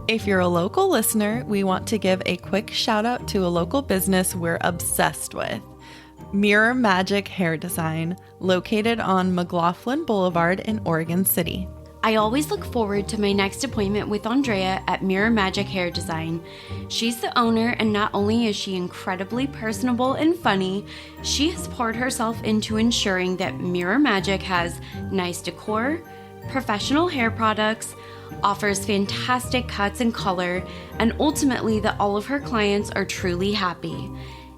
If you're a local listener, we want to give a quick shout out to a local business we're obsessed with. Mirror Magic Hair Design, located on McLaughlin Boulevard in Oregon City. I always look forward to my next appointment with Andrea at Mirror Magic Hair Design. She's the owner, and not only is she incredibly personable and funny, she has poured herself into ensuring that Mirror Magic has nice decor, professional hair products, offers fantastic cuts and color, and ultimately that all of her clients are truly happy.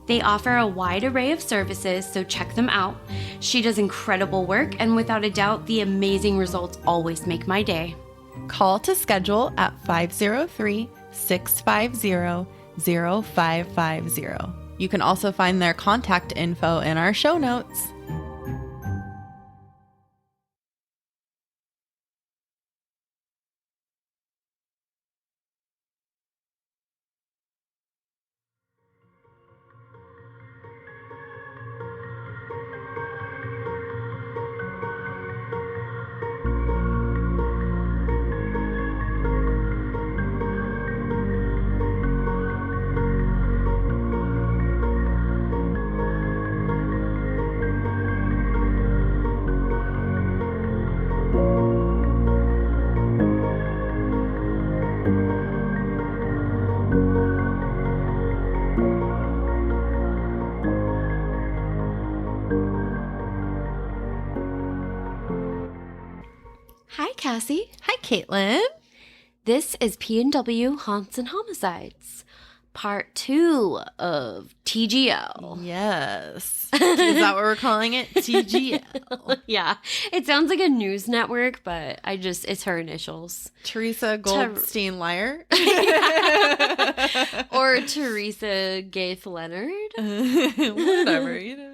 They offer a wide array of services, so check them out. She does incredible work, and without a doubt, the amazing results always make my day. Call to schedule at 503-650-0550. You can also find their contact info in our show notes. Hi, Cassie. Hi, Caitlin. This is P&W Haunts and Homicides, part 2 of TGL. Yes. Is that what we're calling it? TGL. Yeah. It sounds like a news network, but it's her initials. Teresa Goldstein Liar. Or Teresa Gaethe-Leonard. Whatever, you know.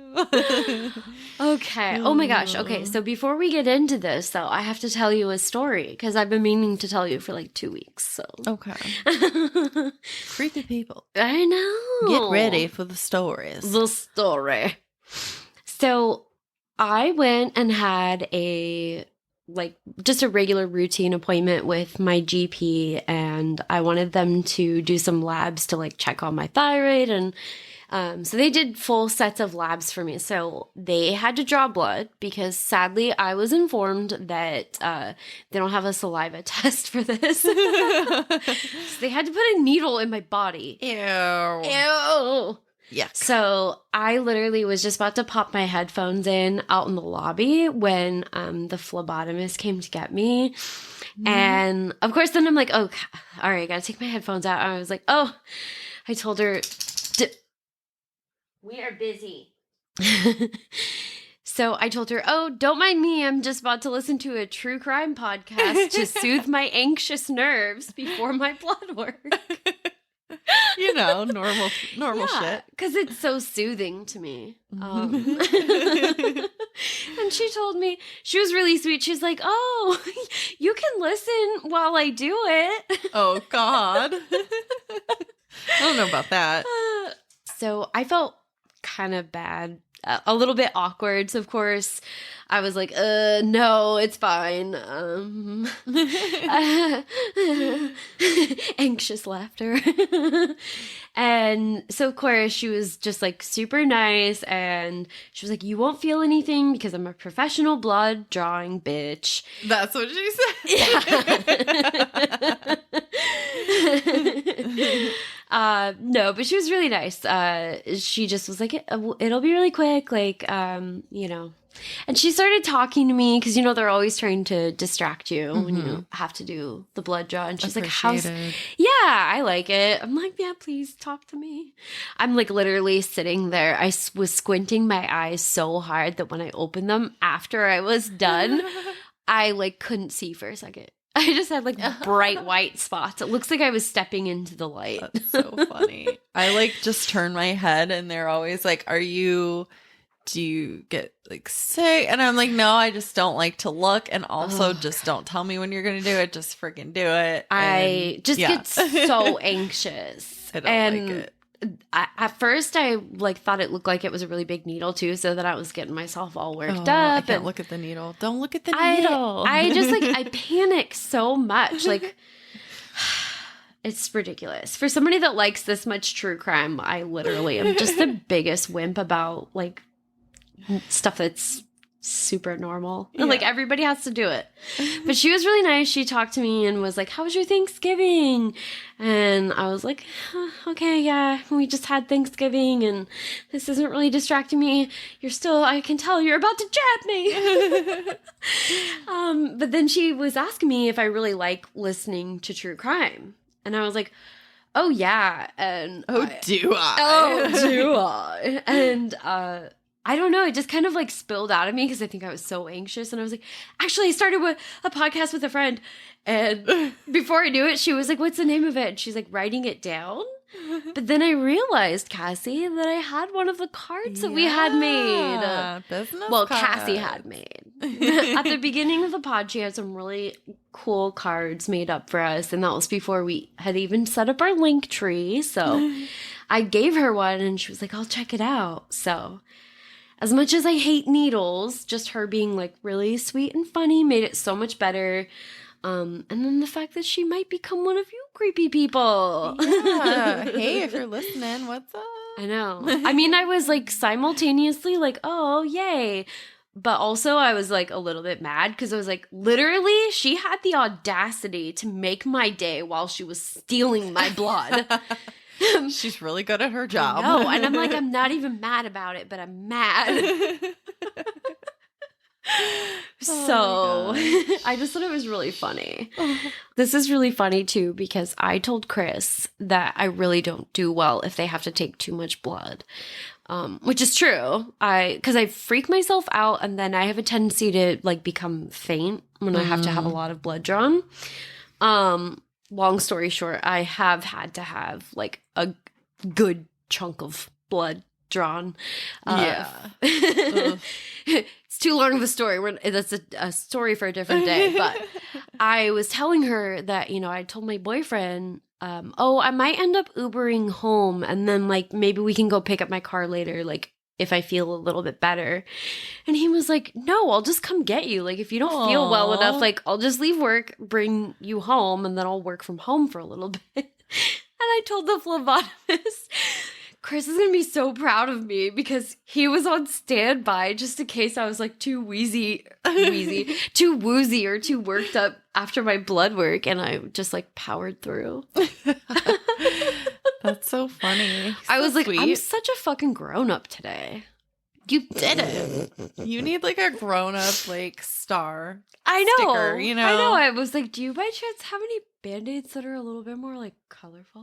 Okay. Oh my gosh. Okay. So before we get into this, though, I have to tell you a story because I've been meaning to tell you for like 2 weeks. So okay. Creepy people. I know. Get ready for the stories. The story. So I went and had just a regular routine appointment with my GP, and I wanted them to do some labs to check on my thyroid, and so they did full sets of labs for me. So they had to draw blood because sadly I was informed that they don't have a saliva test for this. So they had to put a needle in my body. Ew. Yeah. So I literally was just about to pop my headphones in out in the lobby when the phlebotomist came to get me. Mm. And of course, then I'm like, oh, all right, I got to take my headphones out. And I was like, oh, I told her, we are busy. So I told her, oh, don't mind me. I'm just about to listen to a true crime podcast to soothe my anxious nerves before my blood work. You know, normal shit. Because it's so soothing to me. And she told me, she was really sweet. She's like, oh, you can listen while I do it. Oh, God. I don't know about that. So I felt kind of bad. A little bit awkward. So, of course, I was like, no, it's fine. Anxious laughter. And so, of course, she was just super nice. And she was like, you won't feel anything because I'm a professional blood drawing bitch. That's what she said. No, but she was really nice. She just was like, it'll be really quick. And she started talking to me because, they're always trying to distract you when you have to do the blood draw. And she's like, yeah, I like it. I'm like, yeah, please talk to me. I'm literally sitting there. I was squinting my eyes so hard that when I opened them after I was done, I couldn't see for a second. I just had bright white spots. It looks like I was stepping into the light. That's so funny. I just turn my head and they're always like, do you get sick? And I'm like, no, I just don't like to look. And also just don't tell me when you're going to do it. Just freaking do it. I just get so anxious. I don't like it. At first, I thought it looked like it was a really big needle too, so that I was getting myself all worked up. I can't look at the needle. Don't look at the needle. I just I panic so much. It's ridiculous. For somebody that likes this much true crime, I literally am just the biggest wimp about like stuff that's super normal. Yeah. Like everybody has to do it. But she was really nice. She talked to me and was like, "How was your Thanksgiving?" And I was like, "Okay, yeah, we just had Thanksgiving and this isn't really distracting me. I can tell you're about to jab me." But then she was asking me if I really like listening to true crime. And I was like, "Oh yeah." And do I? Oh, do I? And I don't know. It just kind of like spilled out of me because I think I was so anxious. And I was like, actually, I started with a podcast with a friend. And before I knew it, she was like, "What's the name of it?" And she's like, writing it down. But then I realized, Cassie, that I had one of the cards that we had made. Business well, cards. Cassie had made. At the beginning of the pod, she had some really cool cards made up for us. And that was before we had even set up our link tree. So I gave her one and she was like, "I'll check it out." So as much as I hate needles, just her being like really sweet and funny made it so much better. And then the fact that she might become one of you creepy people. Yeah. Hey, if you're listening, what's up? I know. I mean, I was like simultaneously like, "Oh, yay." But also I was like a little bit mad because I was like, literally, she had the audacity to make my day while she was stealing my blood. She's really good at her job. No, and I'm like, I'm not even mad about it, but I'm mad. So I just thought it was really funny. This is really funny too because I told Chris that I really don't do well if they have to take too much blood, which is true. Because I freak myself out and then I have a tendency to like become faint when I have to have a lot of blood drawn. Long story short, I have had to have like a good chunk of blood drawn. It's too long of a story. That's a story for a different day. But I was telling her that, I told my boyfriend, I might end up Ubering home and then like maybe we can go pick up my car later, like if I feel a little bit better. And he was like, "No, I'll just come get you. Like if you don't feel well enough, like I'll just leave work, bring you home, and then I'll work from home for a little bit." And I told the phlebotomist, Chris is going to be so proud of me because he was on standby just in case I was like too woozy, too woozy or too worked up after my blood work. And I just like powered through. That's so funny. I was like, I'm such a fucking grown up today. You did it. You need like a grown up like star. I know. Sticker, I know. I was like, do you by chance have any Band-Aids that are a little bit more like colorful?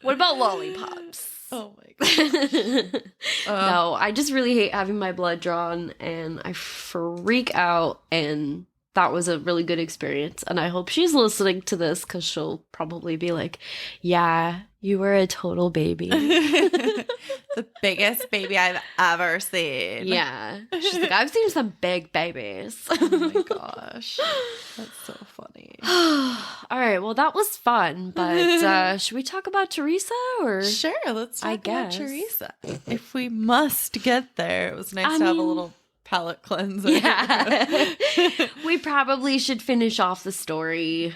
What about lollipops? Oh my god. No, I just really hate having my blood drawn and I freak out, and that was a really good experience. And I hope she's listening to this because she'll probably be like, "Yeah, you were a total baby." The biggest baby I've ever seen. Yeah. She's like, "I've seen some big babies." Oh my gosh. That's so funny. All right. Well, that was fun. But should we talk about Teresa or? Sure. Let's talk about guess. Teresa. If we must get there. It was nice to have a little palate cleanser. Yeah. We probably should finish off the story.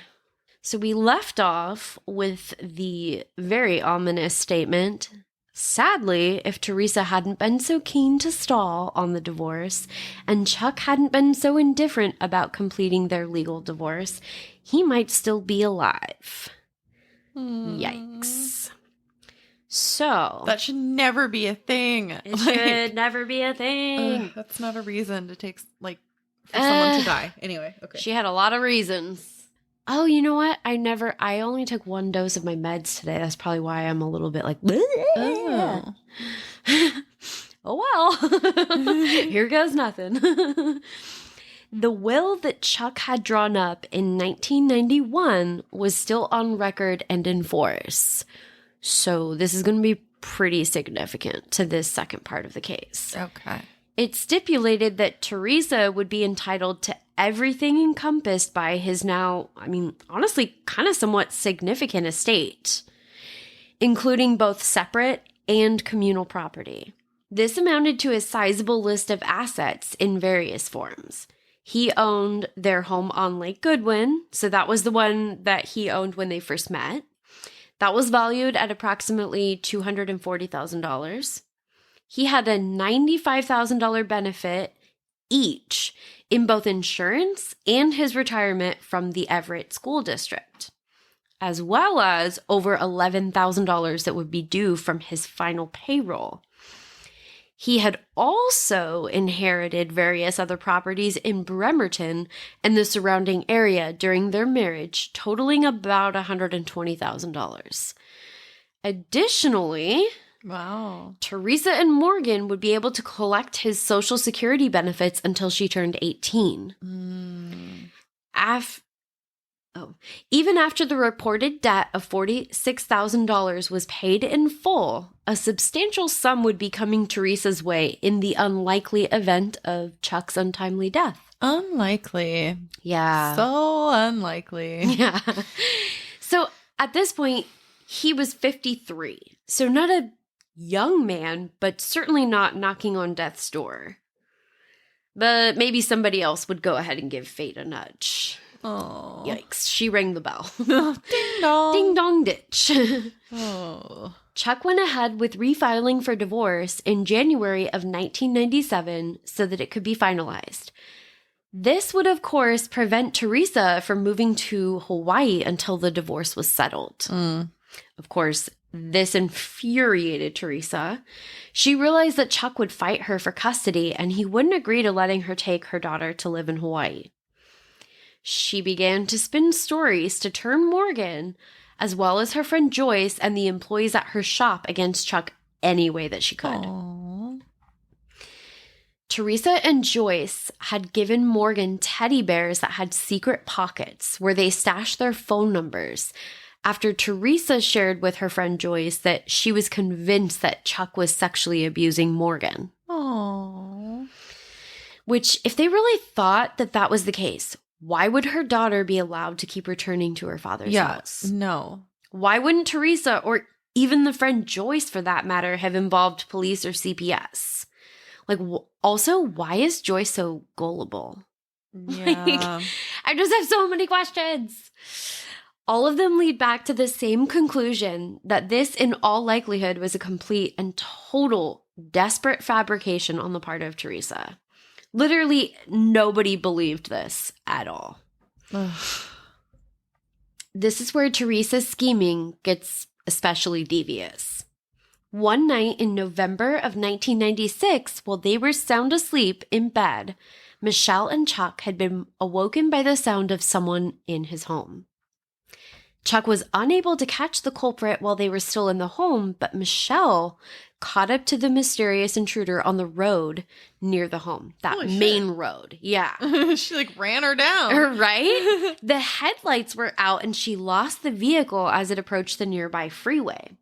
So we left off with the very ominous statement, "Sadly, if Teresa hadn't been so keen to stall on the divorce and Chuck hadn't been so indifferent about completing their legal divorce, he might still be alive." Yikes. So that should never be a thing. It should never be a thing. That's not a reason to take for someone to die. Anyway, okay. She had a lot of reasons. Oh, you know what? I only took one dose of my meds today. That's probably why I'm a little bit like, oh, well, here goes nothing. The will that Chuck had drawn up in 1991 was still on record and in force. So this is going to be pretty significant to this second part of the case. Okay. It stipulated that Teresa would be entitled to everything encompassed by his now, honestly, kind of somewhat significant estate, including both separate and communal property. This amounted to a sizable list of assets in various forms. He owned their home on Lake Goodwin. So that was the one that he owned when they first met. That was valued at approximately $240,000. He had a $95,000 benefit each in both insurance and his retirement from the Everett School District, as well as over $11,000 that would be due from his final payroll. He had also inherited various other properties in Bremerton and the surrounding area during their marriage, totaling about $120,000. Additionally, Wow. Teresa and Morgan would be able to collect his Social Security benefits until she turned 18. Even after the reported debt of $46,000 was paid in full, a substantial sum would be coming Teresa's way in the unlikely event of Chuck's untimely death. Unlikely. Yeah. So unlikely. Yeah. So at this point, he was 53. So not a young man, but certainly not knocking on death's door. But maybe somebody else would go ahead and give fate a nudge. Oh. Yikes. She rang the bell. Ding dong. Ding dong ditch. Oh. Chuck went ahead with refiling for divorce in January of 1997 so that it could be finalized. This would, of course, prevent Teresa from moving to Hawaii until the divorce was settled. Of course, this infuriated Teresa. She realized that Chuck would fight her for custody and he wouldn't agree to letting her take her daughter to live in Hawaii. She began to spin stories to turn Morgan, as well as her friend Joyce and the employees at her shop, against Chuck any way that she could. Aww. Teresa and Joyce had given Morgan teddy bears that had secret pockets where they stashed their phone numbers after Teresa shared with her friend Joyce that she was convinced that Chuck was sexually abusing Morgan. Aww. Which, if they really thought that that was the case, why would her daughter be allowed to keep returning to her father's house? No. Why wouldn't Teresa, or even the friend Joyce for that matter, have involved police or CPS? Like, also, why is Joyce so gullible? Yeah. I just have so many questions. All of them lead back to the same conclusion that this, in all likelihood, was a complete and total desperate fabrication on the part of Teresa. Literally, nobody believed this at all. This is where Teresa's scheming gets especially devious. One night in November of 1996, while they were sound asleep in bed, Michelle and Chuck had been awoken by the sound of someone in his home. Chuck was unable to catch the culprit while they were still in the home, but Michelle caught up to the mysterious intruder on the road near the home. That Holy main shit. road. Yeah. She like ran her down. Right? The headlights were out and she lost the vehicle as it approached the nearby freeway.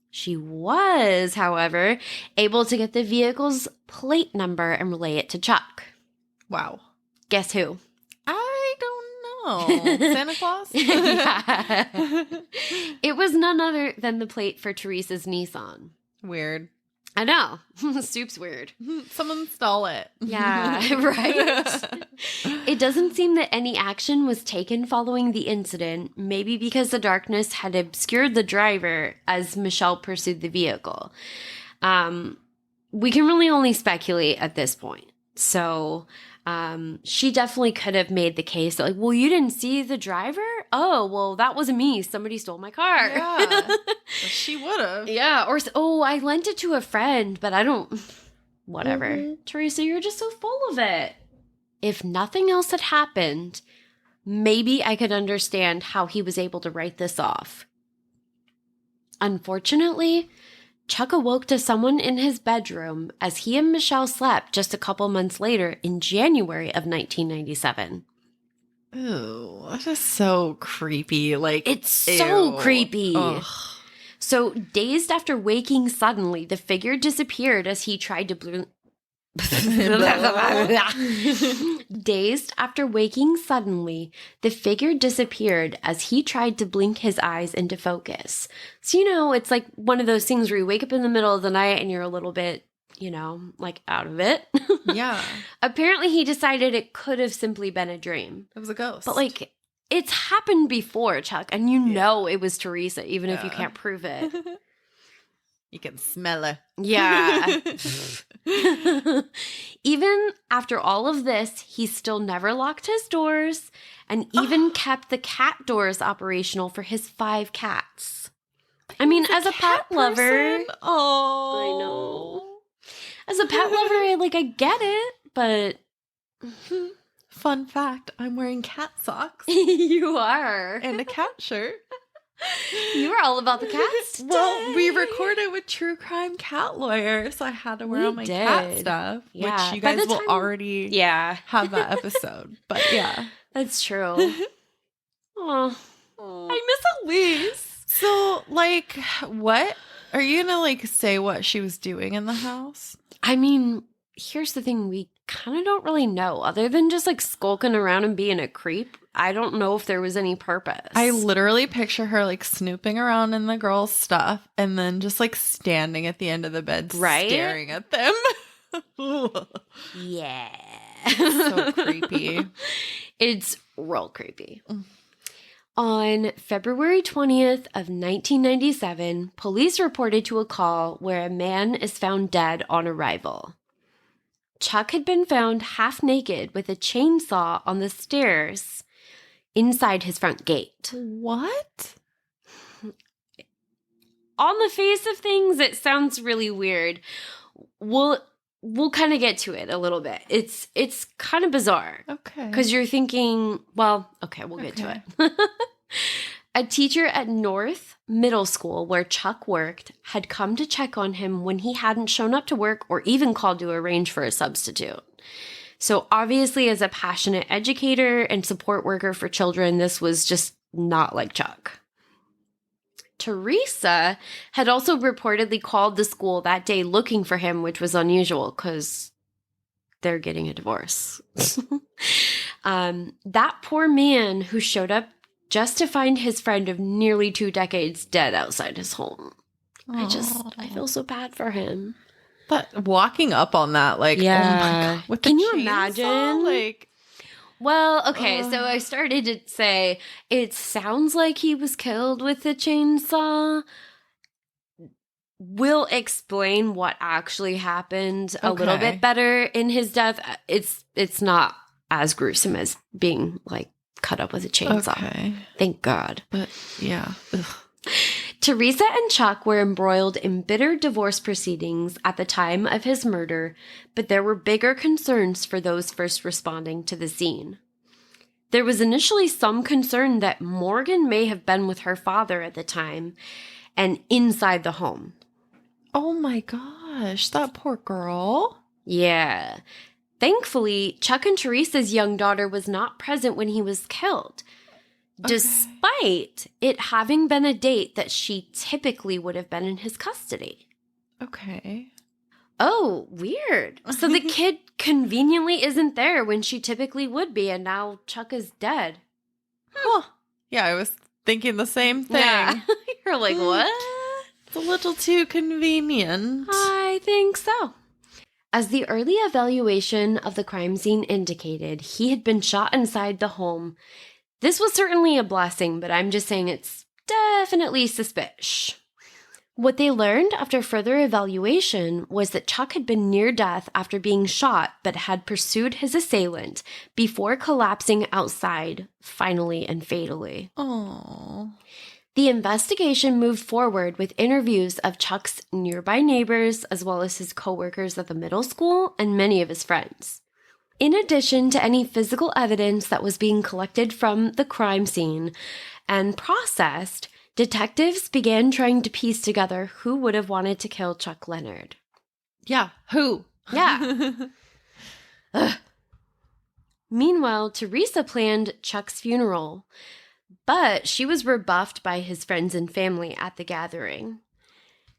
She was, however, able to get the vehicle's plate number and relay it to Chuck. Wow. Guess who? I don't know. Santa Claus? Yeah. It was none other than the plate for Teresa's Nissan. Weird. I know. Soup's weird. Someone stole it. Yeah, right? It doesn't seem that any action was taken following the incident, maybe because the darkness had obscured the driver as Michelle pursued the vehicle. We can really only speculate at this point. So she definitely could have made the case that, like, well, you didn't see the driver? Oh, well, that wasn't me. Somebody stole my car. Yeah. She would have. Yeah. Or, oh, I lent it to a friend, but I don't. Whatever. Mm-hmm. Teresa, you're just so full of it. If nothing else had happened, maybe I could understand how he was able to write this off. Unfortunately, Chuck awoke to someone in his bedroom as he and Michelle slept just a couple months later in January of 1997. Ooh, that is so creepy. Like, It's so ew. creepy. Ugh. So, dazed after waking suddenly, the figure disappeared as he tried to Dazed after waking suddenly, the figure disappeared as he tried to blink his eyes into focus. So, it's like one of those things where you wake up in the middle of the night and you're a little bit, like out of it. Yeah. Apparently he decided it could have simply been a dream. It was a ghost. But like, it's happened before, Chuck, and you know it was Teresa, even if you Yeah. can't prove it. You can smell it. Yeah. Even after all of this, he still never locked his doors and even kept the cat doors operational for his 5 cats. I mean, as a pet lover, oh, I know. As a pet lover, I get it, but fun fact, I'm wearing cat socks you are. and a cat shirt. You were all about the cats today. Well, we recorded with True Crime Cat Lawyer, so I had to wear all my cat stuff, Yeah. which you By the guys will time- already have that episode. But yeah. That's true. Oh, I miss Elise. So, what? Are you gonna, say what she was doing in the house? I mean, here's the thing. We kind of don't really know. Other than just, skulking around and being a creep, I don't know if there was any purpose. I literally picture her, snooping around in the girls' stuff and then just, standing at the end of the bed staring at them. Yeah. So creepy. It's real creepy. On February 20th of 1997, police reported to a call where a man is found dead on arrival. Chuck had been found half naked with a chainsaw on the stairs inside his front gate. What? On the face of things, it sounds really weird. We'll kind of get to it a little bit. It's kind of bizarre. Okay. Because you're thinking, well, okay, we'll get to it. A teacher at North Middle School, where Chuck worked, had come to check on him when he hadn't shown up to work or even called to arrange for a substitute. So obviously, as a passionate educator and support worker for children, this was just not like Chuck. Teresa had also reportedly called the school that day looking for him, which was unusual because they're getting a divorce. That poor man who showed up just to find his friend of nearly 2 decades dead outside his home. Aww. I feel so bad for him. But walking up on that, oh my God. With Can the you chainsaw, imagine? Well, okay, so I started to say, it sounds like he was killed with a chainsaw. We'll explain what actually happened a little bit better in his death. It's not as gruesome as being, cut up with a chainsaw. Okay. Thank God. But, yeah. Ugh. Teresa and Chuck were embroiled in bitter divorce proceedings at the time of his murder, but there were bigger concerns for those first responding to the scene. There was initially some concern that Morgan may have been with her father at the time and inside the home. Oh my gosh, that poor girl. Yeah. Thankfully, Chuck and Teresa's young daughter was not present when he was killed, despite it having been a date that she typically would have been in his custody. Okay. Oh, weird. So the kid conveniently isn't there when she typically would be, and now Chuck is dead. Huh. Yeah, I was thinking the same thing. Yeah. You're like, what? It's a little too convenient. I think so. As the early evaluation of the crime scene indicated, he had been shot inside the home. This was certainly a blessing, but I'm just saying it's definitely suspicious. What they learned after further evaluation was that Chuck had been near death after being shot, but had pursued his assailant before collapsing outside, finally and fatally. Oh. The investigation moved forward with interviews of Chuck's nearby neighbors, as well as his coworkers at the middle school and many of his friends. In addition to any physical evidence that was being collected from the crime scene and processed, detectives began trying to piece together who would have wanted to kill Chuck Leonard. Yeah, who? Yeah. Meanwhile, Teresa planned Chuck's funeral, but she was rebuffed by his friends and family at the gathering.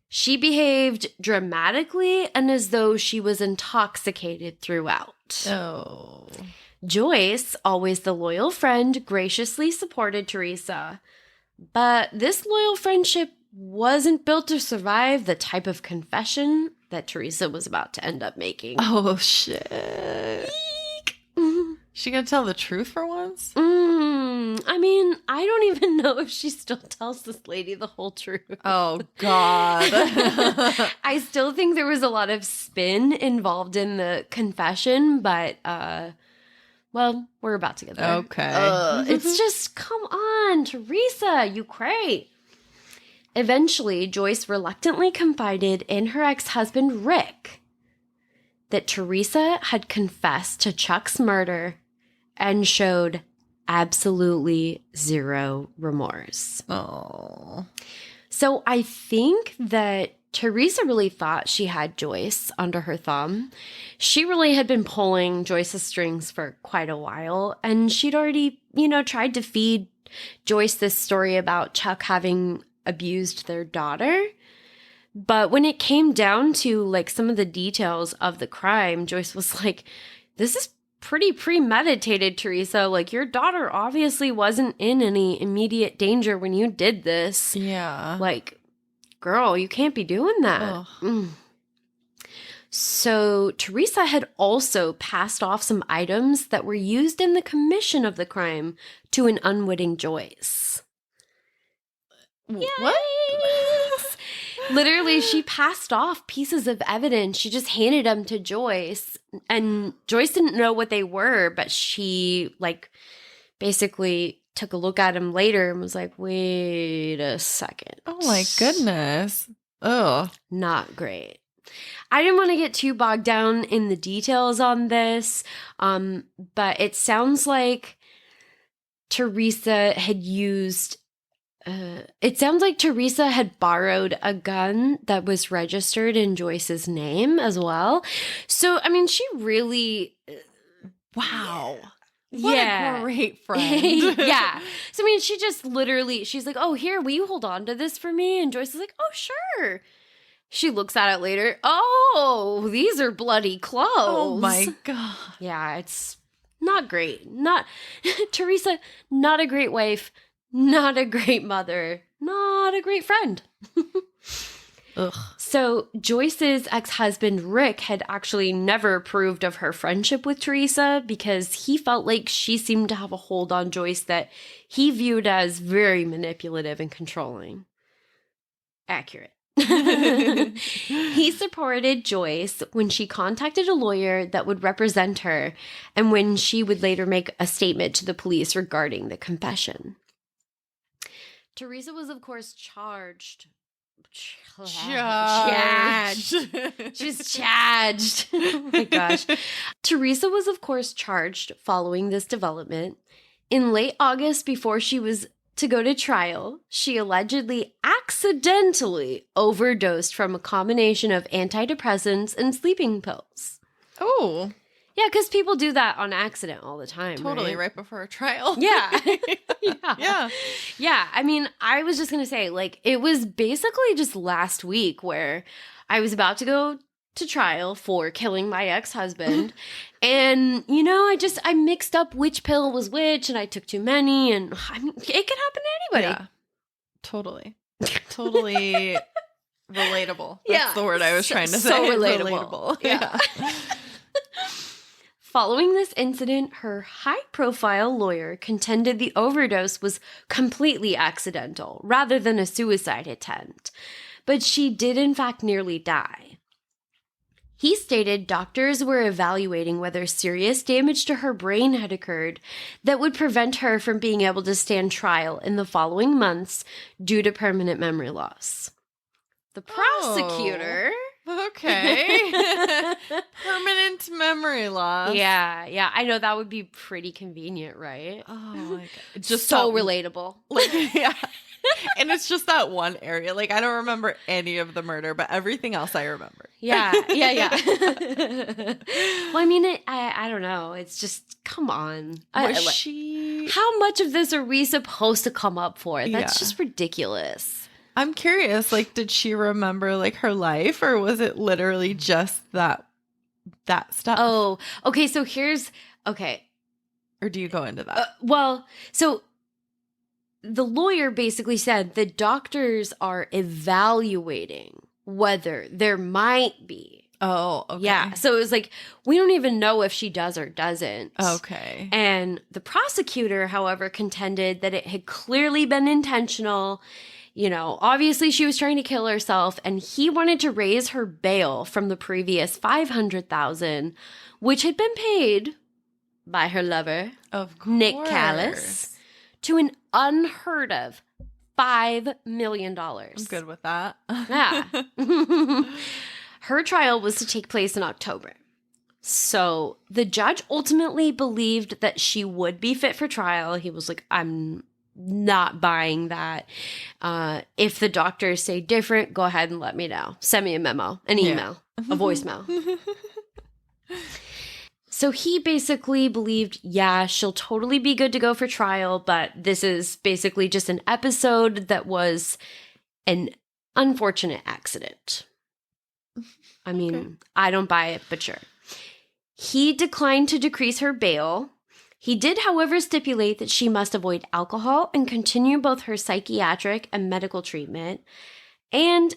She behaved dramatically and as though she was intoxicated throughout. Oh. Joyce, always the loyal friend, graciously supported Teresa. But this loyal friendship wasn't built to survive the type of confession that Teresa was about to end up making. Oh, shit. She gonna tell the truth for once? I mean, I don't even know if she still tells this lady the whole truth. Oh, God. I still think there was a lot of spin involved in the confession, but, well, we're about to get there. Okay. It's just, come on, Teresa, you cray. Eventually, Joyce reluctantly confided in her ex-husband, Rick, that Teresa had confessed to Chuck's murder and showed absolutely zero remorse. Oh. So I think that Teresa really thought she had Joyce under her thumb. She really had been pulling Joyce's strings for quite a while, and she'd already, tried to feed Joyce this story about Chuck having abused their daughter. But when it came down to like some of the details of the crime, Joyce was like, this is pretty premeditated, Teresa. Like, your daughter obviously wasn't in any immediate danger when you did this. Yeah. Like, girl, you can't be doing that. So Teresa had also passed off some items that were used in the commission of the crime to an unwitting Joyce. What? Literally, she passed off pieces of evidence. She just handed them to Joyce. And Joyce didn't know what they were, but she, basically took a look at them later and was like, wait a second. Oh, my goodness. Oh. Not great. I didn't want to get too bogged down in the details on this, but it sounds like Teresa had used... it sounds like Teresa had borrowed a gun that was registered in Joyce's name as well. So, I mean, she really... wow. What a great friend. Yeah. So, I mean, she just literally, she's like, oh, here, will you hold on to this for me? And Joyce is like, oh, sure. She looks at it later. Oh, these are bloody clothes. Oh, my God. Yeah, it's not great. Teresa, not a great wife. Not a great mother, not a great friend. Ugh. So Joyce's ex-husband, Rick, had actually never approved of her friendship with Teresa because he felt like she seemed to have a hold on Joyce that he viewed as very manipulative and controlling. Accurate. He supported Joyce when she contacted a lawyer that would represent her and when she would later make a statement to the police regarding the confession. Teresa was, of course, charged. She's charged. Oh my gosh. Teresa was, of course, charged following this development. In late August, before she was to go to trial, she allegedly accidentally overdosed from a combination of antidepressants and sleeping pills. Oh. Yeah, because people do that on accident all the time. Totally, right before a trial. Yeah. Yeah. I mean, I was just going to say, it was basically just last week where I was about to go to trial for killing my ex-husband. And, I mixed up which pill was which and I took too many. And I mean, it can happen to anybody. Yeah. Totally. Totally relatable. That's the word I was trying to say. So relatable. Yeah. Following this incident, her high-profile lawyer contended the overdose was completely accidental rather than a suicide attempt, but she did in fact nearly die. He stated doctors were evaluating whether serious damage to her brain had occurred that would prevent her from being able to stand trial in the following months due to permanent memory loss. The prosecutor... Okay. Permanent memory loss. Yeah. I know that would be pretty convenient, right? Oh my God. Just so relatable. Yeah. And it's just that one area. I don't remember any of the murder, but everything else I remember. Yeah. Well, I mean, I don't know. It's just, come on. How much of this are we supposed to come up for? That's just ridiculous. I'm curious, did she remember, her life, or was it literally just that stuff? Oh, okay, so okay. Or do you go into that? So the lawyer basically said the doctors are evaluating whether there might be. Oh, okay. Yeah. So it was like, we don't even know if she does or doesn't. Okay. And the prosecutor, however, contended that it had clearly been intentional. You know, obviously she was trying to kill herself, and he wanted to raise her bail from the previous $500,000, which had been paid by her lover, Of course. Nick Callis, to an unheard of $5 million. I'm good with that. Yeah. Her trial was to take place in October. So the judge ultimately believed that she would be fit for trial. He was like, I'm not buying that. If the doctors say different, go ahead and let me know. Send me a memo, an email, a voicemail. So he basically believed, yeah, she'll totally be good to go for trial, but this is basically just an episode that was an unfortunate accident. I mean, okay. I don't buy it, but sure. He declined to decrease her bail. He did, however, stipulate that she must avoid alcohol and continue both her psychiatric and medical treatment. And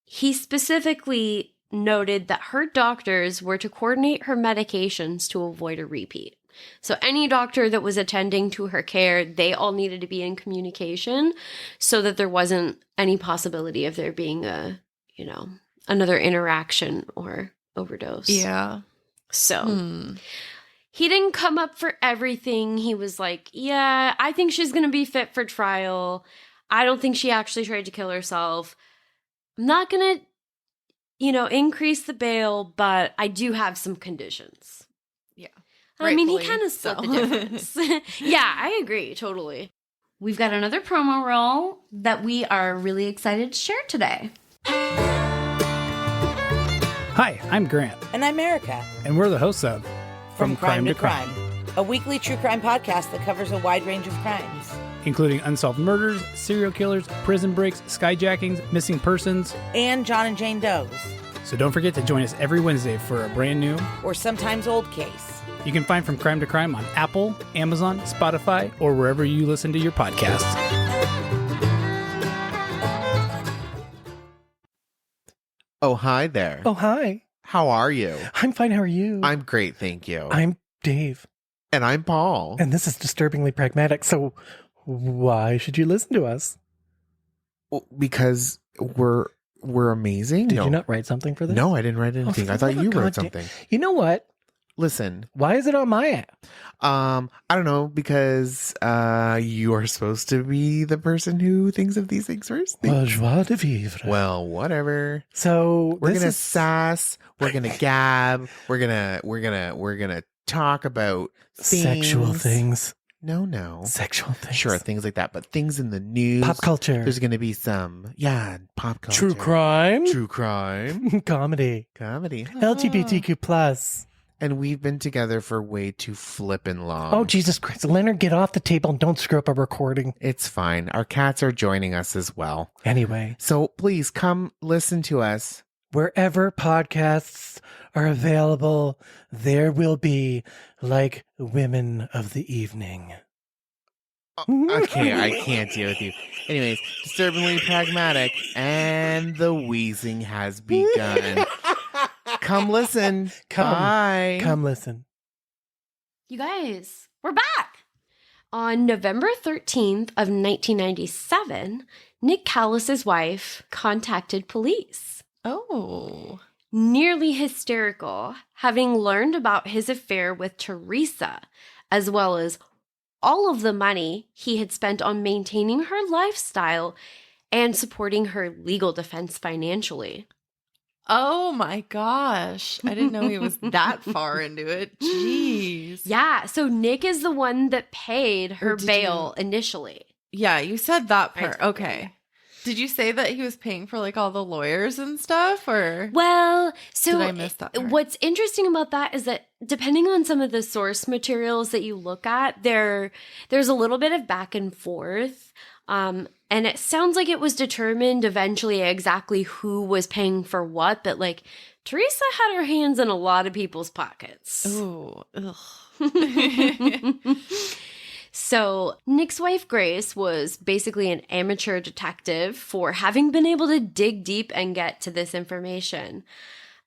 he specifically noted that her doctors were to coordinate her medications to avoid a repeat. So any doctor that was attending to her care, they all needed to be in communication so that there wasn't any possibility of there being another interaction or overdose. Yeah. So he didn't come up for everything. He was like, yeah, I think she's going to be fit for trial. I don't think she actually tried to kill herself. I'm not going to, increase the bail, but I do have some conditions. Yeah. I mean, he kind of split the difference. Yeah, I agree. Totally. We've got another promo roll that we are really excited to share today. Hi, I'm Grant. And I'm Erica. And we're the hosts of From Crime to Crime, a weekly true crime podcast that covers a wide range of crimes, including unsolved murders, serial killers, prison breaks, skyjackings, missing persons, and John and Jane Does. So don't forget to join us every Wednesday for a brand new or sometimes old case. You can find From Crime to Crime on Apple, Amazon, Spotify, or wherever you listen to your podcasts. Oh, hi there. Oh, hi. How are you? I'm fine. How are you? I'm great, thank you. I'm Dave. And I'm Paul. And this is Disturbingly Pragmatic. So why should you listen to us? Well, because we're amazing. Did you not write something for this? No, I didn't write anything. I thought you wrote something. You know what? Listen. Why is it on my app? I don't know, because you are supposed to be the person who thinks of these things first. Joie de vivre. Well, whatever. So we're gonna sass. We're gonna gab. We're gonna talk about things. Sexual things. No. Sexual things. Sure, things like that. But things in the news. Pop culture. There's going to be some, pop culture. True crime. Comedy. LGBTQ plus. And we've been together for way too flippin' long. Oh, Jesus Christ. Leonard, get off the table and don't screw up our recording. It's fine. Our cats are joining us as well. Anyway. So please come listen to us. Wherever podcasts are available, there will be, like, Women of the Evening. Okay, I can't deal with you. Anyways, Disturbingly Pragmatic, and the wheezing has begun. Come listen. Bye. Come listen. You guys, we're back. On November 13th of 1997, Nick Callis's wife contacted police. Oh. Nearly hysterical, having learned about his affair with Teresa, as well as all of the money he had spent on maintaining her lifestyle and supporting her legal defense financially. Oh my gosh. I didn't know he was that far into it. Jeez. Yeah, so Nick is the one that paid her bail initially. Yeah, you said that part. Okay. Yeah. Did you say that he was paying for like all the lawyers and stuff, or? Well, so did I miss that part? What's interesting about that is that depending on some of the source materials that you look at, there's a little bit of back and forth. And it sounds like it was determined eventually exactly who was paying for what, but like Teresa had her hands in a lot of people's pockets. Ooh. Ugh. So Nick's wife, Grace, was basically an amateur detective for having been able to dig deep and get to this information.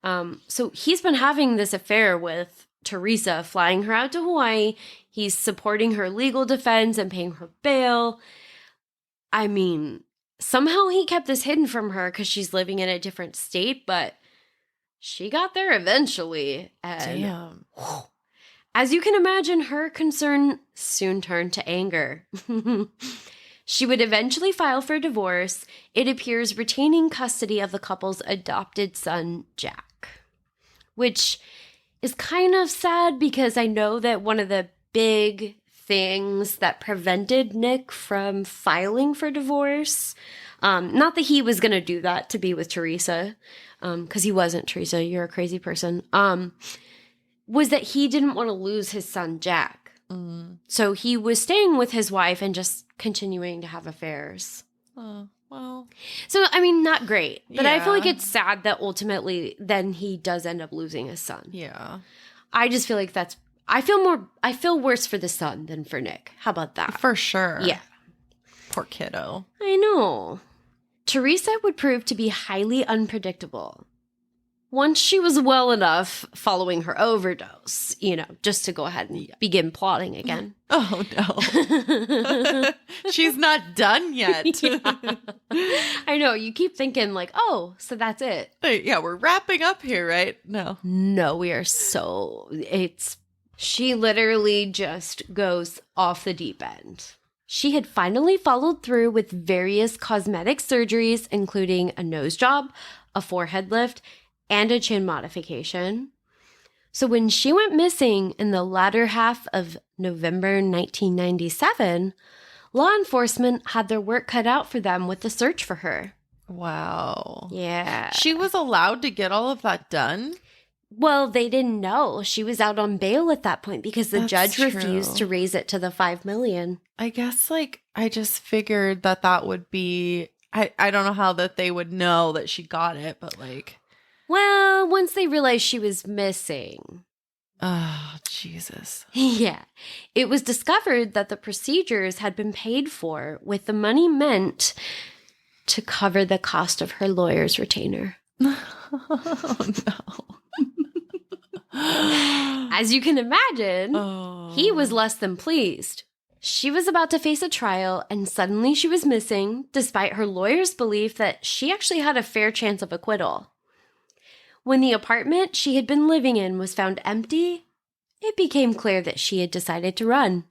So he's been having this affair with Teresa, flying her out to Hawaii. He's supporting her legal defense and paying her bail. I mean, somehow he kept this hidden from her because she's living in a different state, but she got there eventually. And Damn. as you can imagine, her concern soon turned to anger. She would eventually file for divorce, it appears retaining custody of the couple's adopted son, Jack. Which is kind of sad because I know that one of the big things that prevented Nick from filing for divorce, not that he was going to do that to be with Teresa, because he wasn't. Teresa, you're a crazy person, was that he didn't want to lose his son, Jack. So he was staying with his wife and just continuing to have affairs. Well. So, I mean, not great. But I feel like Yeah. it's sad that ultimately then he does end up losing his son. Yeah. I just feel like I feel worse for the son than for Nick. How about that? For sure. Yeah. Poor kiddo. I know. Teresa would prove to be highly unpredictable. Once she was well enough following her overdose, just to go ahead and begin plotting again. Oh, no. She's not done yet. Yeah. I know. You keep thinking like, oh, so that's it. Yeah, we're wrapping up here, right? No. No, we are she literally just goes off the deep end. She had finally followed through with various cosmetic surgeries, including a nose job, a forehead lift, and a chin modification. So when she went missing in the latter half of November 1997, law enforcement had their work cut out for them with the search for her. Wow. Yeah. She was allowed to get all of that done? Well, they didn't know. She was out on bail at that point because the That's judge refused true. to raise it to the $5 million. I guess, I just figured that would be... I don't know how that they would know that she got it, but Well, once they realized she was missing. Oh, Jesus. Yeah. It was discovered that the procedures had been paid for with the money meant to cover the cost of her lawyer's retainer. Oh, no. As you can imagine, he was less than pleased. She was about to face a trial, and suddenly she was missing, despite her lawyer's belief that she actually had a fair chance of acquittal. When the apartment she had been living in was found empty, it became clear that she had decided to run.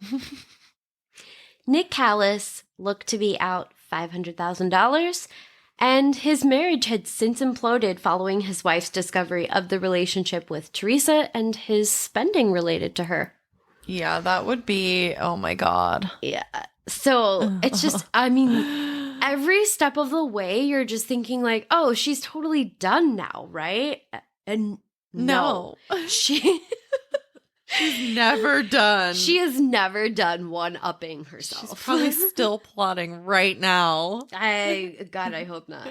Nick Callis looked to be out $500,000, and his marriage had since imploded following his wife's discovery of the relationship with Teresa and his spending related to her. Yeah, that would be... Oh, my God. Yeah. So it's just, I mean, every step of the way, you're just thinking like, oh, she's totally done now, right? And no. She's Never done. She has never done one-upping herself. She's probably still plotting right now. God, I hope not.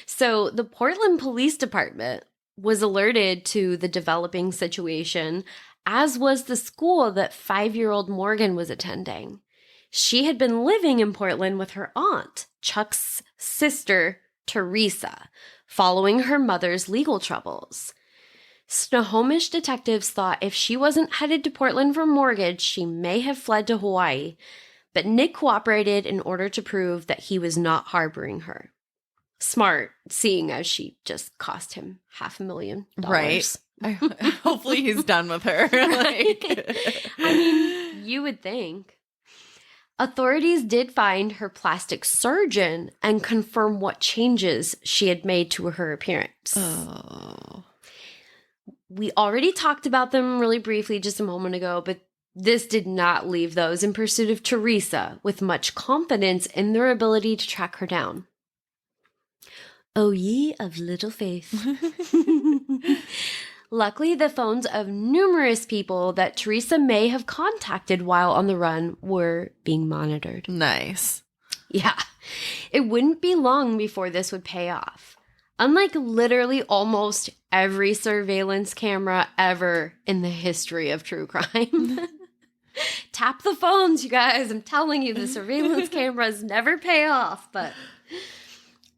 So the Portland Police Department was alerted to the developing situation, as was the school that 5-year-old Morgan was attending. She had been living in Portland with her aunt, Chuck's sister, Teresa, following her mother's legal troubles. Snohomish detectives thought if she wasn't headed to Portland for mortgage, she may have fled to Hawaii, but Nick cooperated in order to prove that he was not harboring her. Smart, seeing as she just cost him $500,000. Right. Hopefully he's done with her. I mean, you would think. Authorities did find her plastic surgeon and confirm what changes she had made to her appearance. Oh. We already talked about them really briefly just a moment ago, but this did not leave those in pursuit of Teresa with much confidence in their ability to track her down. O ye of little faith. Luckily, the phones of numerous people that Teresa may have contacted while on the run were being monitored. Nice. Yeah, it wouldn't be long before this would pay off. Unlike literally almost every surveillance camera ever in the history of true crime. Tap the phones, you guys. I'm telling you, the surveillance cameras never pay off. But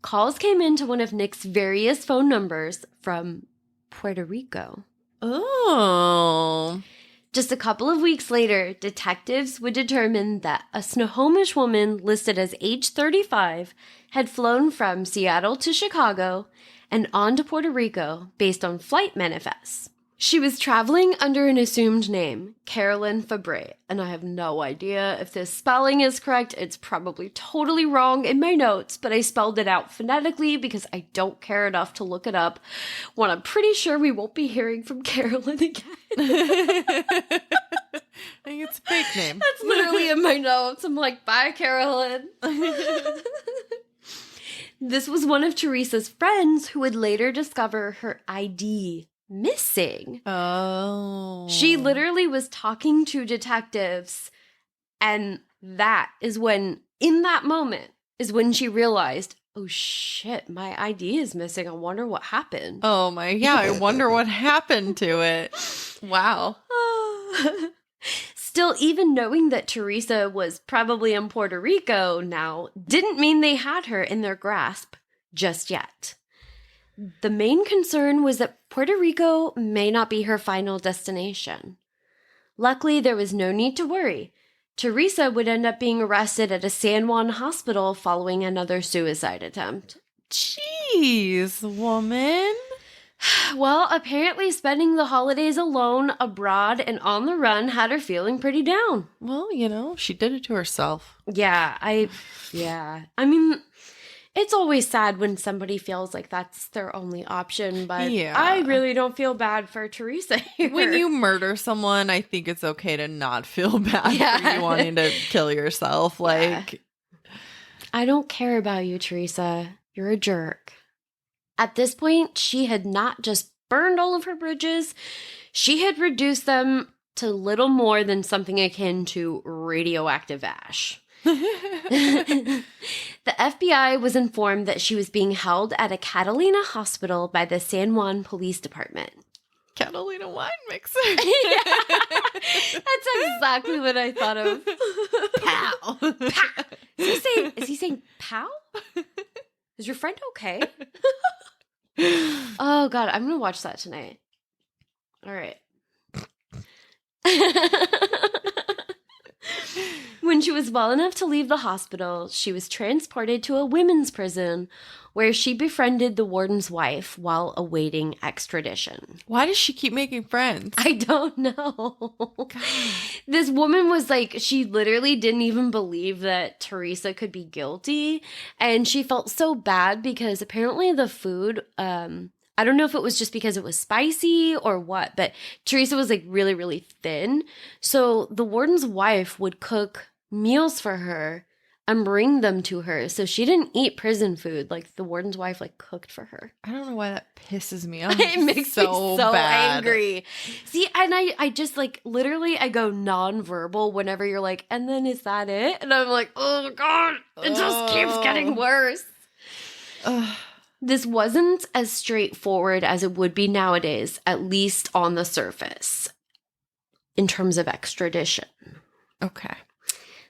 calls came into one of Nick's various phone numbers from Puerto Rico. Oh. Just a couple of weeks later, detectives would determine that a Snohomish woman listed as age 35 had flown from Seattle to Chicago and on to Puerto Rico based on flight manifests. She was traveling under an assumed name, Carolyn Fabre, and I have no idea if this spelling is correct. It's probably totally wrong in my notes, but I spelled it out phonetically because I don't care enough to look it up when I'm pretty sure we won't be hearing from Carolyn again. I think it's a fake name. That's literally in my notes. I'm like, bye, Carolyn. This was one of Teresa's friends who would later discover her ID missing. Oh. She literally was talking to detectives, and that is when, in that moment, is when she realized, oh shit, my ID is missing. I wonder what happened. Oh my, yeah, I wonder what happened to it. Wow. Still, even knowing that Teresa was probably in Puerto Rico now didn't mean they had her in their grasp just yet. The main concern was that Puerto Rico may not be her final destination. Luckily, there was no need to worry. Teresa would end up being arrested at a San Juan hospital following another suicide attempt. Jeez, woman. Well, apparently spending the holidays alone, abroad, and on the run had her feeling pretty down. Well, you know, she did it to herself. Yeah. I mean, it's always sad when somebody feels like that's their only option, but Yeah. I really don't feel bad for Teresa here. When you murder someone, I think it's okay to not feel bad Yeah. for you wanting to kill yourself. Like, I don't care about you, Teresa. You're a jerk. At this point, she had not just burned all of her bridges, she had reduced them to little more than something akin to radioactive ash. The FBI was informed that she was being held at a Catalina hospital by the San Juan Police Department. Catalina wine mixer. That's exactly what I thought of. Pow. Pow. Is he saying pow? Is your friend okay? Oh, God. I'm going to watch that tonight. All right. When she was well enough to leave the hospital, she was transported to a women's prison where she befriended the warden's wife while awaiting extradition. Why does she keep making friends? I don't know. This woman was like, she literally didn't even believe that Teresa could be guilty. And she felt so bad because apparently the food, I don't know if it was just because it was spicy or what, but Teresa was like really, really thin. So the warden's wife would cook meals for her and bring them to her. So she didn't eat prison food. Like the warden's wife like cooked for her. I don't know why that pisses me off. It makes me so bad. angry. See, and I just like literally I go nonverbal whenever you're like, and then is that it? And I'm like, oh God, it just keeps getting worse. This wasn't as straightforward as it would be nowadays, at least on the surface, in terms of extradition. Okay.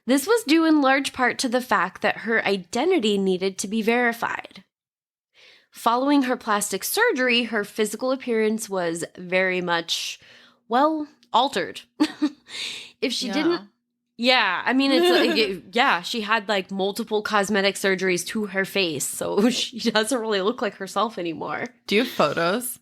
This was due in large part to the fact that her identity needed to be verified. Following her plastic surgery, her physical appearance was very much, well, altered. If she didn't... Yeah, I mean, it's like, she had like multiple cosmetic surgeries to her face, so she doesn't really look like herself anymore. Do you have photos?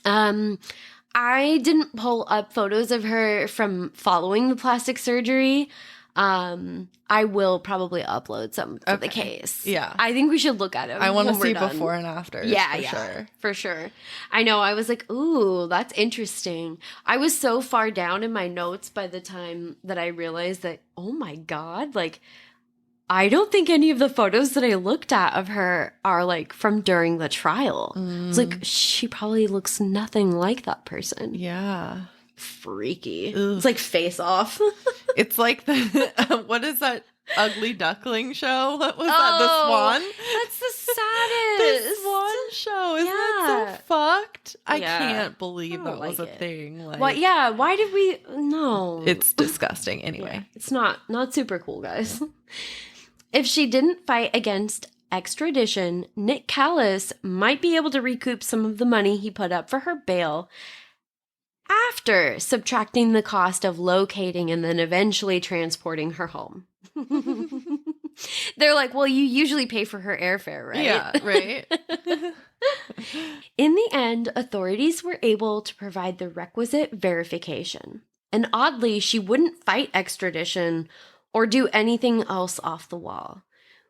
I didn't pull up photos of her from following the plastic surgery. I will probably upload some for the case. Yeah. I think we should look at it. I want to see before and after. Yeah, for sure. I know. I was like, ooh, that's interesting. I was so far down in my notes by the time that I realized that, oh my God, like, I don't think any of the photos that I looked at of her are like from during the trial. It's like, she probably looks nothing like that person. Yeah. Freaky. Ugh. It's like Face Off. It's like the, what is that ugly duckling show? What was that? The Swan? That's the saddest. The Swan show. Isn't that Yeah. so fucked? I Yeah. can't believe I that don't was like a it. thing. Like, What? Yeah. Why did we? No. It's disgusting. Anyway. Yeah, it's not super cool, guys. If she didn't fight against extradition, Nick Callis might be able to recoup some of the money he put up for her bail after subtracting the cost of locating and then eventually transporting her home. They're like, well, you usually pay for her airfare, right? Yeah, right. In the end, authorities were able to provide the requisite verification. And oddly, she wouldn't fight extradition or do anything else off the wall,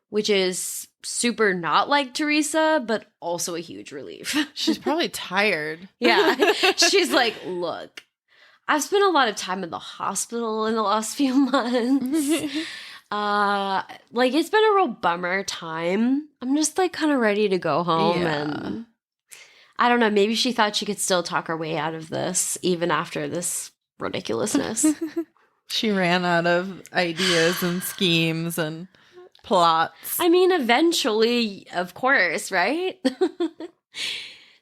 which is super not like Teresa, but also a huge relief. She's probably tired. Yeah. She's like, look, I've spent a lot of time in the hospital in the last few months. Like, it's been a real bummer time. I'm just like kind of ready to go home. Yeah. And I don't know, maybe she thought she could still talk her way out of this even after this ridiculousness. She ran out of ideas and schemes and plots. I mean, eventually, of course, right?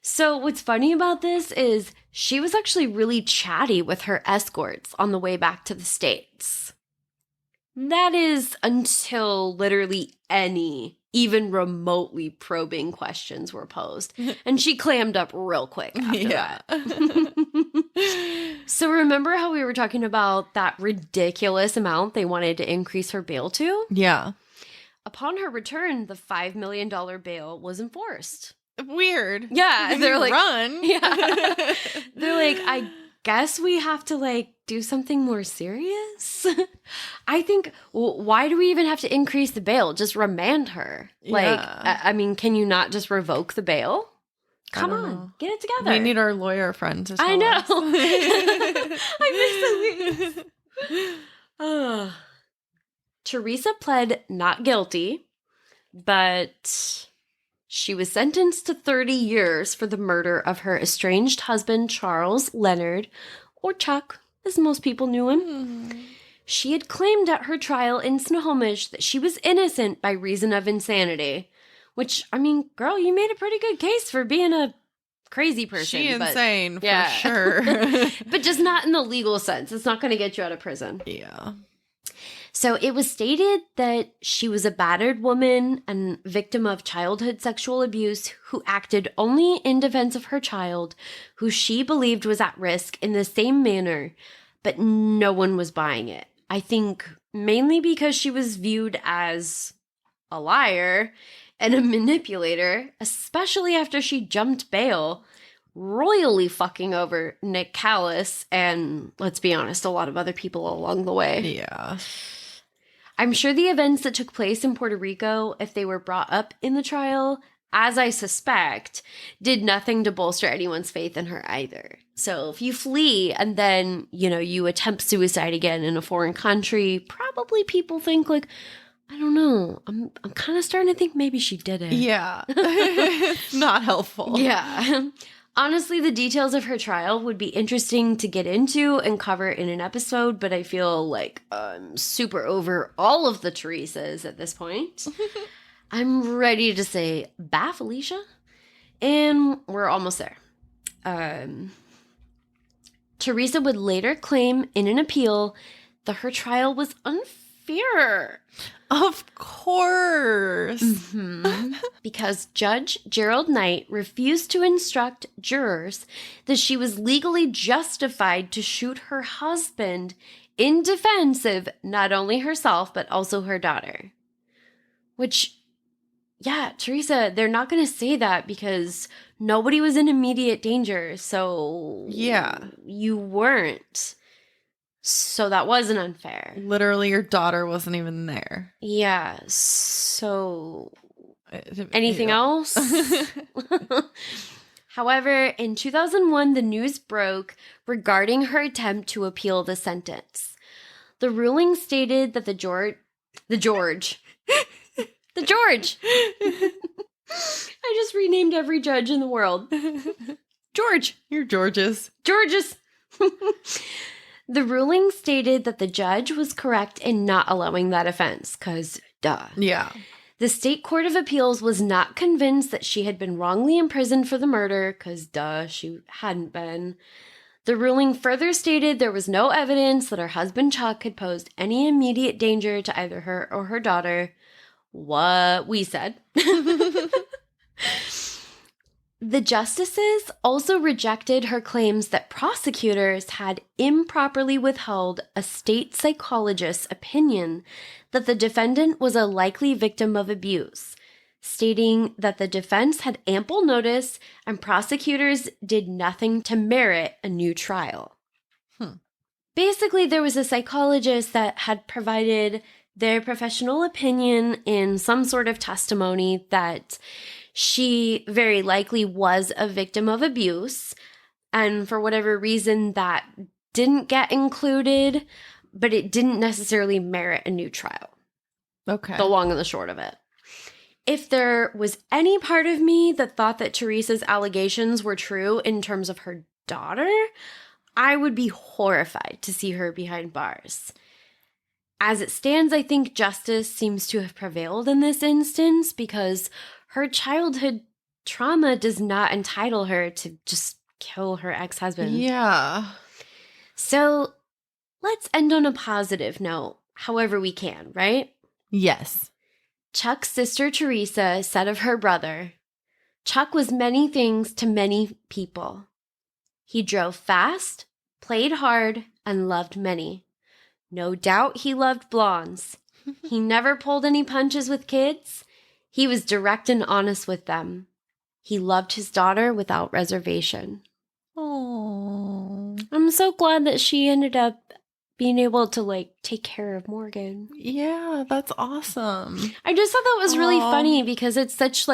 So what's funny about this is she was actually really chatty with her escorts on the way back to the States. That is until literally any, even remotely probing questions were posed. And she clammed up real quick after that. So remember how we were talking about that ridiculous amount they wanted to increase her bail to? Yeah. Upon her return, the $5 million bail was enforced. Weird. Yeah, they're like, run. Yeah. They're like, I guess we have to like do something more serious. I think, why do we even have to increase the bail? Just remand her. Like, Yeah. I mean, can you not just revoke the bail? Come don't on, know. get it together. We need our lawyer friend to tell I know. us. I miss Louise. Teresa pled not guilty, but she was sentenced to 30 years for the murder of her estranged husband, Charles Leonard, or Chuck, as most people knew him. She had claimed at her trial in Snohomish that she was innocent by reason of insanity, which, I mean, girl, you made a pretty good case for being a crazy person. She but- insane for yeah. sure. but just not in the legal sense. It's not going to get you out of prison. Yeah. So it was stated that she was a battered woman and victim of childhood sexual abuse who acted only in defense of her child, who she believed was at risk in the same manner, but no one was buying it. I think mainly because she was viewed as a liar and a manipulator, especially after she jumped bail, royally fucking over Nick Callis and, let's be honest, a lot of other people along the way. Yeah. I'm sure the events that took place in Puerto Rico, if they were brought up in the trial, as I suspect, did nothing to bolster anyone's faith in her either. So if you flee and then, you attempt suicide again in a foreign country, probably people think like, I don't know, I'm kind of starting to think maybe she did it. Yeah. Not helpful. Yeah. Honestly, the details of her trial would be interesting to get into and cover in an episode, but I feel like I'm super over all of the Teresas at this point. I'm ready to say bye, Felicia. And we're almost there. Teresa would later claim in an appeal that her trial was unfair. Of course. Because Judge Gerald Knight refused to instruct jurors that she was legally justified to shoot her husband in defense of not only herself, but also her daughter. Which, yeah, Teresa, they're not going to say that because nobody was in immediate danger. So, Yeah. you weren't. So that wasn't unfair. Literally, your daughter wasn't even there. Yeah, so anything else? However, in 2001, the news broke regarding her attempt to appeal the sentence. The ruling stated that the George. I just renamed every judge in the world. George. You're George's. George's. The ruling stated that the judge was correct in not allowing that offense, because duh. Yeah. The state court of appeals was not convinced that she had been wrongly imprisoned for the murder, because duh, she hadn't been. The ruling further stated there was no evidence that her husband Chuck had posed any immediate danger to either her or her daughter. What we said. The justices also rejected her claims that prosecutors had improperly withheld a state psychologist's opinion that the defendant was a likely victim of abuse, stating that the defense had ample notice and prosecutors did nothing to merit a new trial. Basically, there was a psychologist that had provided their professional opinion in some sort of testimony that she very likely was a victim of abuse, and for whatever reason that didn't get included, but it didn't necessarily merit a new trial. Okay. The long and the short of it. If there was any part of me that thought that Teresa's allegations were true in terms of her daughter, I would be horrified to see her behind bars. As it stands, I think justice seems to have prevailed in this instance because her childhood trauma does not entitle her to just kill her ex-husband. Yeah. So let's end on a positive note, however we can, right? Yes. Chuck's sister Teresa said of her brother, Chuck was many things to many people. He drove fast, played hard, and loved many. No doubt he loved blondes. He never pulled any punches with kids. He was direct and honest with them. He loved his daughter without reservation. Oh. I'm so glad that she ended up being able to, take care of Morgan. Yeah, that's awesome. I just thought that was really Aw. funny because it's such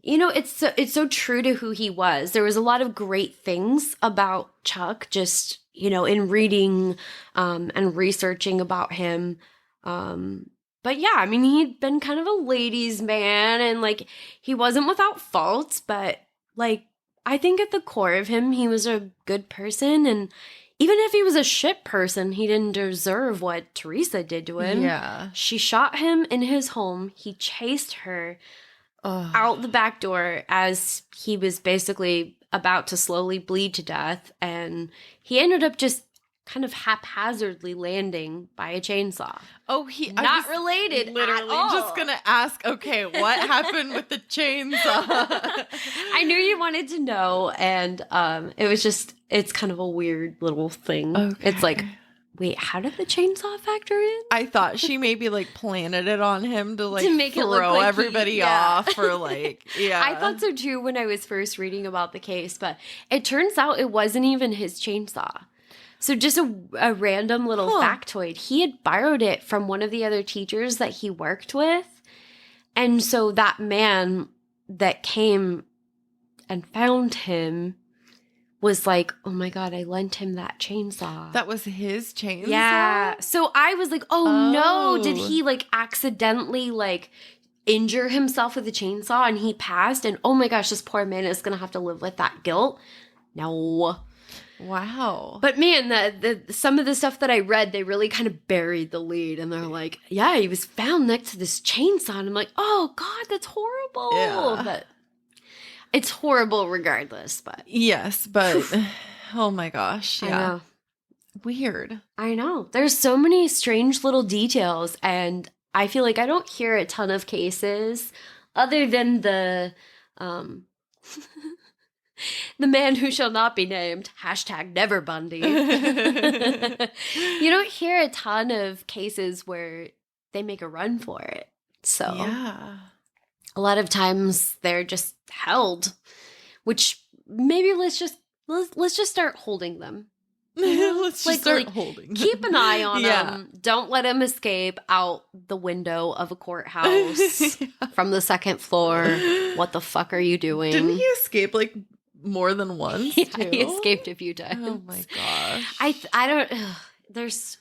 it's so true to who he was. There was a lot of great things about Chuck just, in reading and researching about him. But yeah, I mean, he'd been kind of a ladies' man and he wasn't without faults, but I think at the core of him, he was a good person. And even if he was a shit person, he didn't deserve what Teresa did to him. Yeah. She shot him in his home. He chased her out the back door as he was basically about to slowly bleed to death. And he ended up just kind of haphazardly landing by a chainsaw. Oh, I Not was literally literally at all. just gonna ask, okay, what happened with the chainsaw? I knew you wanted to know, and it's kind of a weird little thing. Okay. It's wait, how did the chainsaw factor in? I thought she maybe planted it on him to make it throw look like everybody yeah. off or yeah. I thought so too when I was first reading about the case, but it turns out it wasn't even his chainsaw. So just a random little factoid. He had borrowed it from one of the other teachers that he worked with. And so that man that came and found him was like, oh my God, I lent him that chainsaw. That was his chainsaw? Yeah. So I was like, oh no, did he accidentally injure himself with a chainsaw and he passed? And oh my gosh, this poor man is going to have to live with that guilt. No. Wow. But man, the some of the stuff that I read, they really kind of buried the lead. And they're like, yeah, he was found next to this chainsaw. And I'm like, oh God, that's horrible. Yeah. But it's horrible regardless. But Yes, but oh my gosh. I Yeah. know. Weird. I know. There's so many strange little details. And I feel like I don't hear a ton of cases other than the man who shall not be named, #never Bundy. You don't hear a ton of cases where they make a run for it. So Yeah. a lot of times they're just held, which maybe let's just start holding them. Let's just start holding. Keep an eye on Yeah. them. Don't let them escape out the window of a courthouse from the second floor. What the fuck are you doing? Didn't he escape more than once? Yeah, too? he escaped a few times. Oh my gosh. I don't.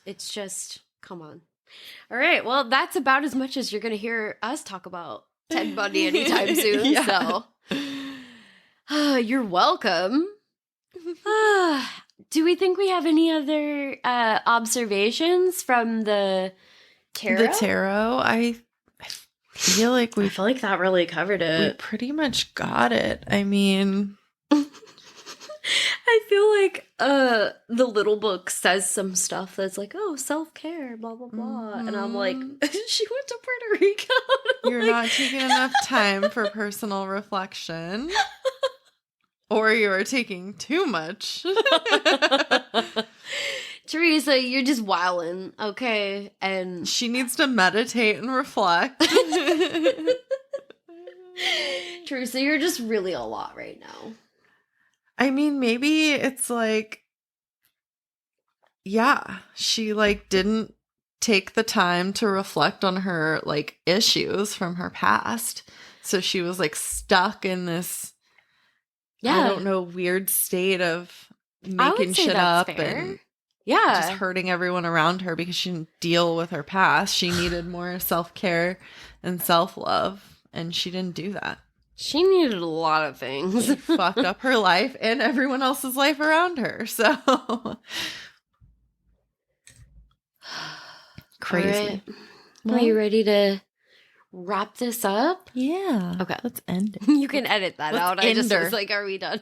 It's just come on. All right. Well, that's about as much as you're going to hear us talk about Ted Bundy anytime soon. Yeah. So, you're welcome. Do we think we have any other observations from the tarot? The tarot, feel like I feel like that really covered we it. pretty much got it. I mean, I feel like the little book says some stuff that's like, oh, self-care, blah, blah, blah. And I'm like, she went to Puerto Rico. you're not taking enough time for personal reflection. Or you are taking too much. Teresa, you're just wildin', okay? And She needs to meditate and reflect. Teresa, you're just really a lot right now. I mean, maybe it's like, yeah, she like didn't take the time to reflect on her like issues from her past. So she was like stuck in this, I don't know, weird state of making shit up and just hurting everyone around her because she didn't deal with her past. She needed more self-care and self-love, and she didn't do that. She needed a lot of things. She fucked up her life and everyone else's life around her. So crazy. All right. Are you ready to wrap this up? Yeah. Okay. Let's end it. You can edit that Let's out. I just end her. was like, are we done?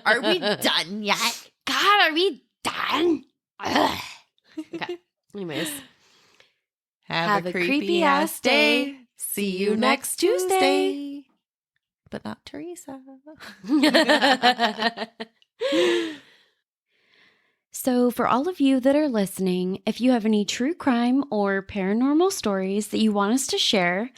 Are we done yet? God, are we done? Ugh. Okay. Anyways. Have a creepy ass day. See you next Tuesday. But not Teresa. So, for all of you that are listening, if you have any true crime or paranormal stories that you want us to share,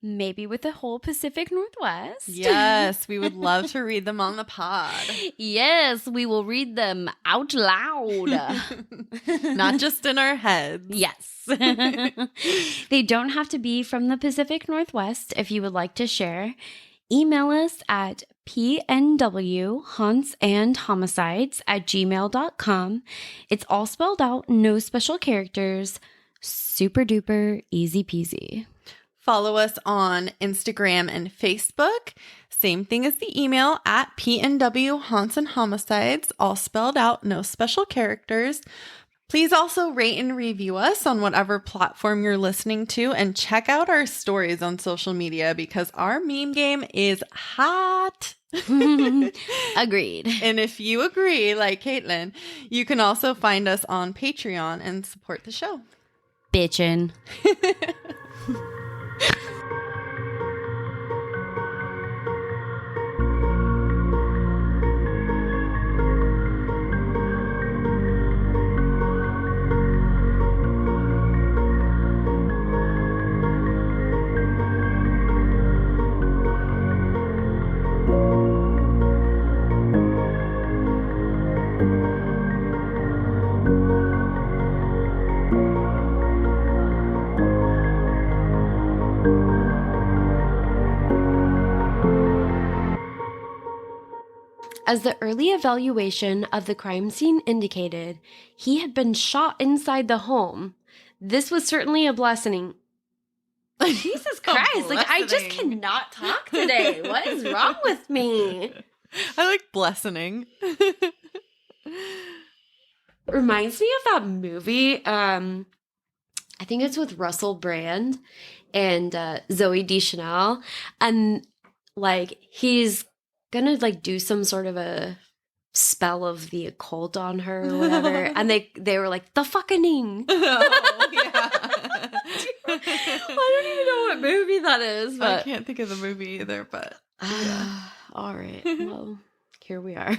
maybe with the whole Pacific Northwest. Yes, we would love to read them on the pod. Yes, we will read them out loud. Not just in our heads. Yes. They don't have to be from the Pacific Northwest if you would like to share. Email us at pnwhauntsandhomicides@gmail.com. It's all spelled out, no special characters. Super duper easy peasy. Follow us on Instagram and Facebook. Same thing as the email at pnwhauntsandhomicides, all spelled out, no special characters. Please also rate and review us on whatever platform you're listening to, and check out our stories on social media because our meme game is hot. Agreed. And if you agree, like Caitlin, you can also find us on Patreon and support the show. Bitchin'. As the early evaluation of the crime scene indicated, he had been shot inside the home. This was certainly a blessing. Jesus Christ, like I just cannot talk today. What is wrong with me? I like blessing. Reminds me of that movie. I think it's with Russell Brand and Zooey Deschanel, and like he's gonna like do some sort of a spell of the occult on her or whatever, and they were like the fucking. Oh, yeah. I don't even know what movie that is, but I can't think of the movie either, but all right, well, here we are.